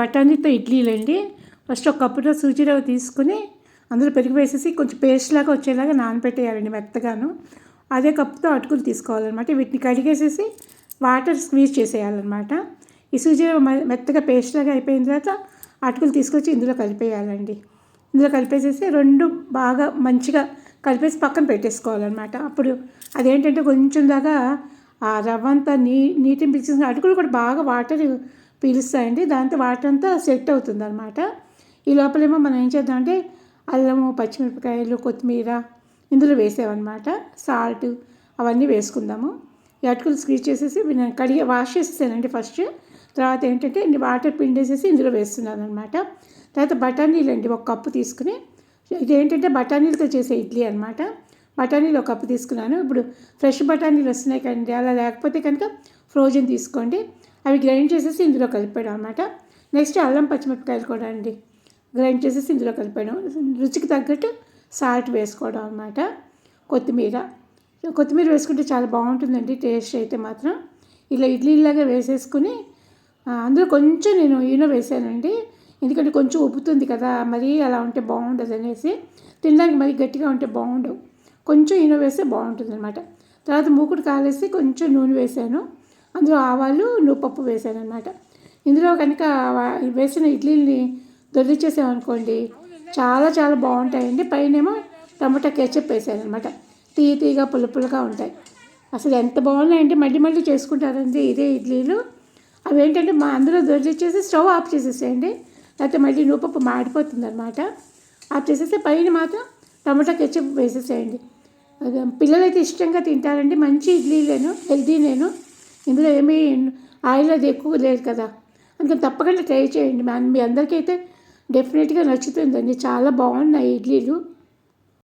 బఠానీతో ఇడ్లీలండి. First ఒక కప్పుతో సూజీ రవ్వ తీసుకుని అందులో పెరుగు వేసేసి కొంచెం పేస్ట్ లాగా వచ్చేలాగా నానబెట్టేయాలండి మెత్తగాను. అదే కప్పుతో అటుకులు తీసుకోవాలన్నమాట. వీటిని కడిగేసేసి వాటర్ స్క్వీజ్ చేసేయాలన్నమాట. ఈ సూజీ రవ్వ మెత్తగా పేస్ట్ లాగా అయిపోయిన తర్వాత అటుకులు తీసుకొచ్చి ఇందులో కలిపేయాలండి. ఇందులో కలిపేసేసి రెండు బాగా మంచిగా కలిపేసి పక్కన పెట్టేసుకోవాలన్నమాట. అప్పుడు అదేంటంటే కొంచెం దాకా ఆ రవ్వ అంతా నీటిని పీల్చేసిన అటుకులు కూడా బాగా వాటర్ పీలుస్తాయండి. దాంతో వాటర్ అంతా సెట్ అవుతుంది అనమాట. ఈ లోపలేమో మనం ఏం చేద్దామంటే అల్లము, పచ్చిమిరపకాయలు, కొత్తిమీర ఇందులో వేసామన్నమాట. సాల్ట్ అవన్నీ వేసుకుందాము. ఈ అటుకులు స్క్వీజ్ చేసేసి నేను వాష్ చేసేసానండి ఫస్ట్. తర్వాత ఏంటంటే వాటర్ పిండేసేసి ఇందులో వేస్తున్నాను అనమాట. తర్వాత బఠానీలు అండి ఒక కప్పు తీసుకుని, ఇదేంటంటే బఠానీలతో చేసే ఇడ్లీ అనమాట. బఠానీలు ఒక కప్పు తీసుకున్నాను. ఇప్పుడు ఫ్రెష్ బఠానీలు వస్తున్నాయి కదండి, అలా లేకపోతే కనుక ఫ్రోజన్ తీసుకోండి. అవి గ్రైండ్ చేసేసి ఇందులో కలిపాడు అనమాట. నెక్స్ట్ అల్లం పచ్చిమిరపకాయలు కూడా అండి గ్రైండ్ చేసేసి ఇందులో కలిపాను. రుచికి తగ్గట్టు సాల్ట్ వేసుకోవడం అనమాట. కొత్తిమీర వేసుకుంటే చాలా బాగుంటుందండి టేస్ట్ అయితే మాత్రం. ఇలా ఇడ్లీలాగా వేసేసుకుని అందులో కొంచెం నేను ఈనో వేసానండి. ఎందుకంటే కొంచెం ఉబ్బుతుంది కదా, మరీ అలా ఉంటే బాగుండదు అనేసి. తినడానికి మరీ గట్టిగా ఉంటే బాగుండవు. కొంచెం ఈనో వేస్తే బాగుంటుంది అనమాట. తర్వాత మూకుడు కాలేసి కొంచెం నూనె వేసాను. అందులో ఆవాలు, నువ్వుపప్పు వేసాను అనమాట. ఇందులో కనుక వేసిన ఇడ్లీని దొరిచేసామనుకోండి చాలా చాలా బాగుంటాయండి. పైనేమో టమాటా కెచప్ వేసాను అనమాట. తీయగా పులుపులుగా ఉంటాయి. అసలు ఎంత బాగున్నాయంటే మళ్ళీ మళ్ళీ చేసుకుంటారండి ఇదే ఇడ్లీలు. అవి ఏంటంటే అందులో దొరిచేసి స్టవ్ ఆఫ్ చేసేసేయండి. లేకపోతే మళ్ళీ నువ్వుపప్పు మాడిపోతుంది అనమాట. ఆఫ్ చేసేస్తే పైన మాత్రం టమాటా కెచప్ వేసేసేయండి. పిల్లలైతే ఇష్టంగా తింటారండి. మంచి ఇడ్లీలేను, హెల్తీ నేను. ఇందులో ఏమీ ఆయిల్ అది ఎక్కువ లేదు కదా, అందుకని తప్పకుండా ట్రై చేయండి. మీ అందరికీ అయితే డెఫినెట్గా నచ్చుతుందండి. చాలా బాగున్నాయి ఇడ్లీలు.